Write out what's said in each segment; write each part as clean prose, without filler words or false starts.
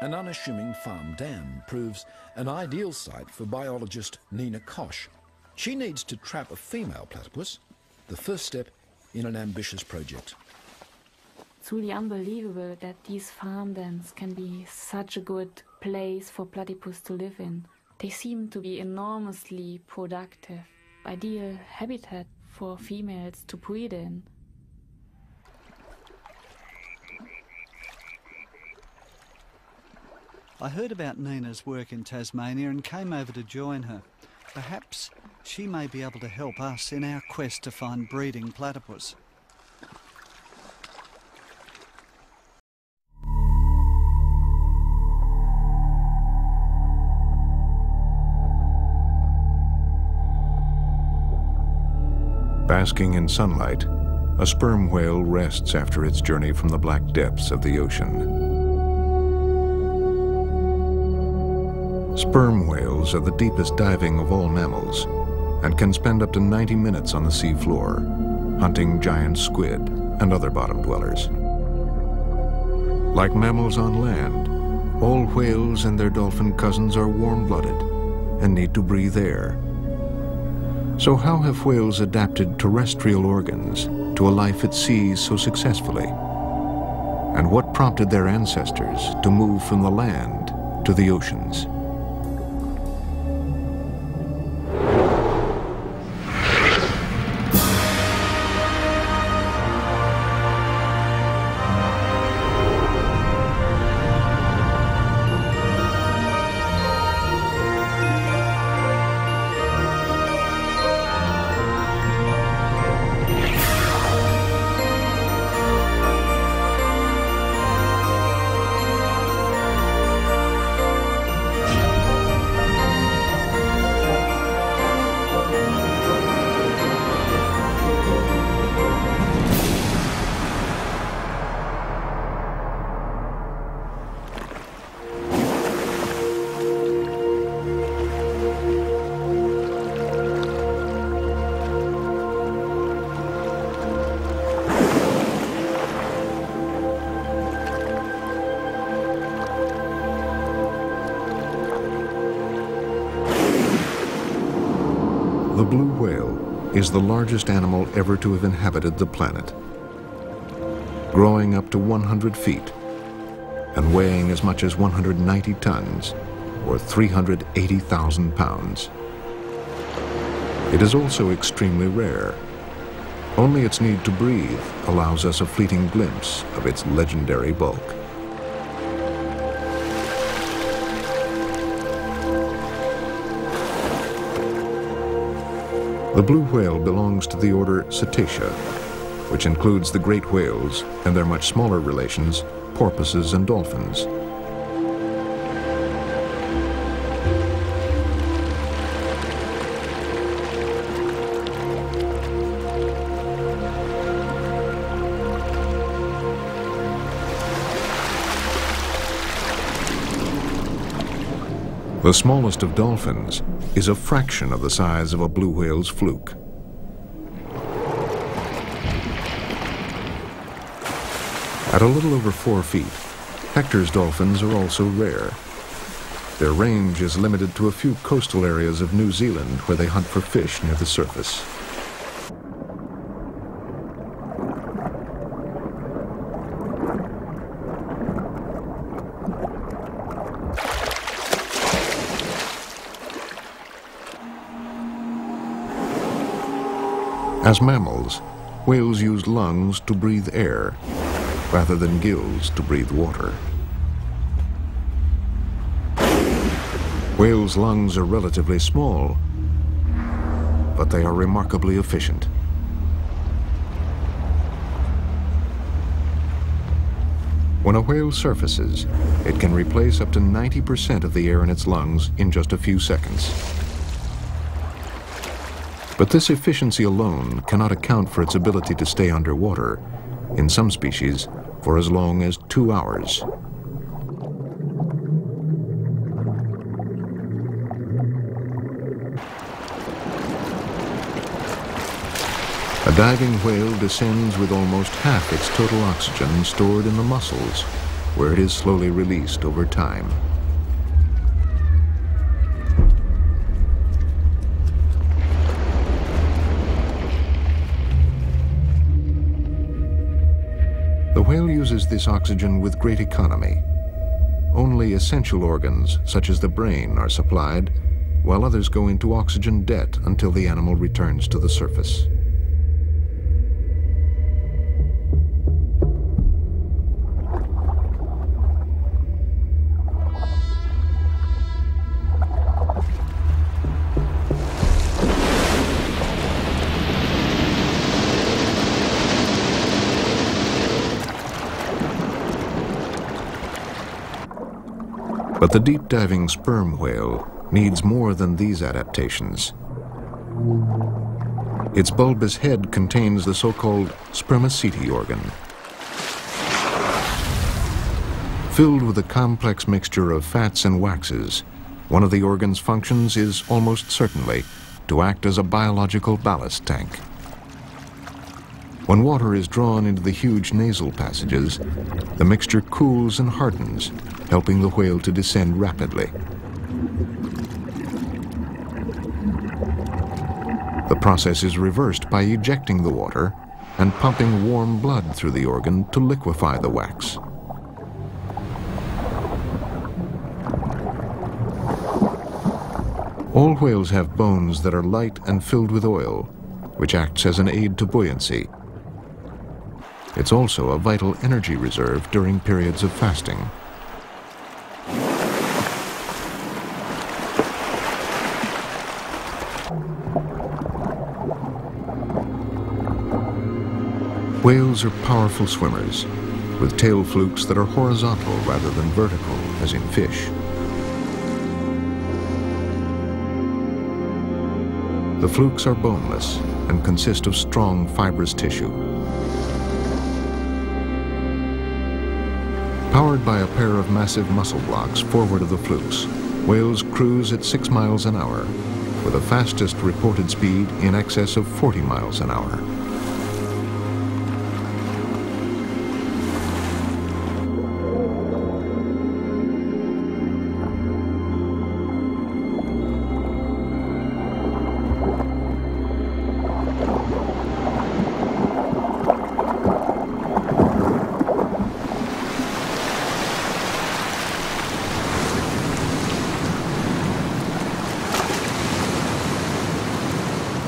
An unassuming farm dam proves an ideal site for biologist Nina Koch. She needs to trap a female platypus, the first step in an ambitious project. It's really unbelievable that these farm dams can be such a good place for platypus to live in. They seem to be enormously productive, ideal habitat for females to breed in. I heard about Nina's work in Tasmania and came over to join her. Perhaps she may be able to help us in our quest to find breeding platypus. Basking in sunlight, a sperm whale rests after its journey from the black depths of the ocean. Sperm whales are the deepest diving of all mammals and can spend up to 90 minutes on the sea floor, hunting giant squid and other bottom dwellers. Like mammals on land, all whales and their dolphin cousins are warm-blooded and need to breathe air. So how have whales adapted terrestrial organs to a life at sea so successfully? And what prompted their ancestors to move from the land to the oceans? The blue whale is the largest animal ever to have inhabited the planet, growing up to 100 feet and weighing as much as 190 tons, or 380,000 pounds. It is also extremely rare. Only its need to breathe allows us a fleeting glimpse of its legendary bulk. The blue whale belongs to the order Cetacea, which includes the great whales and their much smaller relations, porpoises and dolphins. The smallest of dolphins is a fraction of the size of a blue whale's fluke. At a little over 4 feet, Hector's dolphins are also rare. Their range is limited to a few coastal areas of New Zealand where they hunt for fish near the surface. As mammals, whales use lungs to breathe air, rather than gills to breathe water. Whales' lungs are relatively small, but they are remarkably efficient. When a whale surfaces, it can replace up to 90% of the air in its lungs in just a few seconds. But this efficiency alone cannot account for its ability to stay underwater, in some species, for as long as 2 hours. A diving whale descends with almost half its total oxygen stored in the muscles, where it is slowly released over time. The whale uses this oxygen with great economy. Only essential organs, such as the brain, are supplied, while others go into oxygen debt until the animal returns to the surface. But the deep-diving sperm whale needs more than these adaptations. Its bulbous head contains the so-called spermaceti organ. Filled with a complex mixture of fats and waxes, one of the organ's functions is almost certainly to act as a biological ballast tank. When water is drawn into the huge nasal passages, the mixture cools and hardens, helping the whale to descend rapidly. The process is reversed by ejecting the water and pumping warm blood through the organ to liquefy the wax. All whales have bones that are light and filled with oil, which acts as an aid to buoyancy. It's also a vital energy reserve during periods of fasting. Whales are powerful swimmers, with tail flukes that are horizontal rather than vertical, as in fish. The flukes are boneless and consist of strong fibrous tissue. Powered by a pair of massive muscle blocks forward of the flukes, whales cruise at 6 miles an hour, with the fastest reported speed in excess of 40 miles an hour.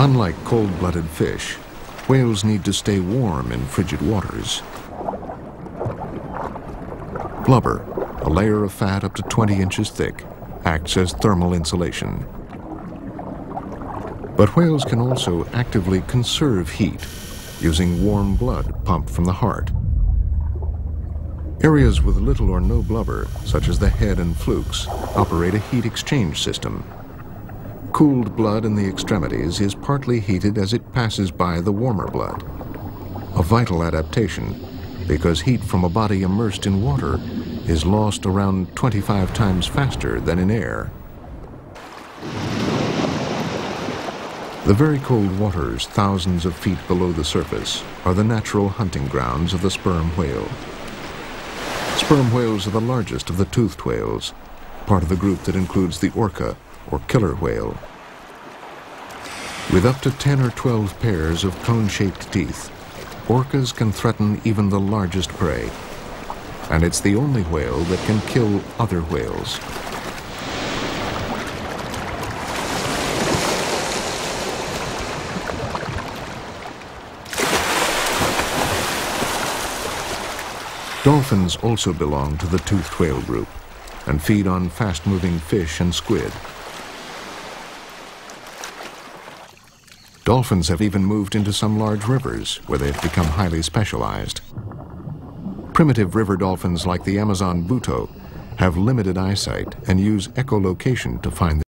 Unlike cold-blooded fish, whales need to stay warm in frigid waters. Blubber, a layer of fat up to 20 inches thick, acts as thermal insulation. But whales can also actively conserve heat using warm blood pumped from the heart. Areas with little or no blubber, such as the head and flukes, operate a heat exchange system. Cooled blood in the extremities is partly heated as it passes by the warmer blood. A vital adaptation, because heat from a body immersed in water is lost around 25 times faster than in air. The very cold waters thousands of feet below the surface are the natural hunting grounds of the sperm whale. Sperm whales are the largest of the toothed whales, part of the group that includes the orca, or killer whale. With up to 10 or 12 pairs of cone-shaped teeth, orcas can threaten even the largest prey. And it's the only whale that can kill other whales. Dolphins also belong to the toothed whale group and feed on fast-moving fish and squid. Dolphins have even moved into some large rivers where they've become highly specialized. Primitive river dolphins like the Amazon buto have limited eyesight and use echolocation to find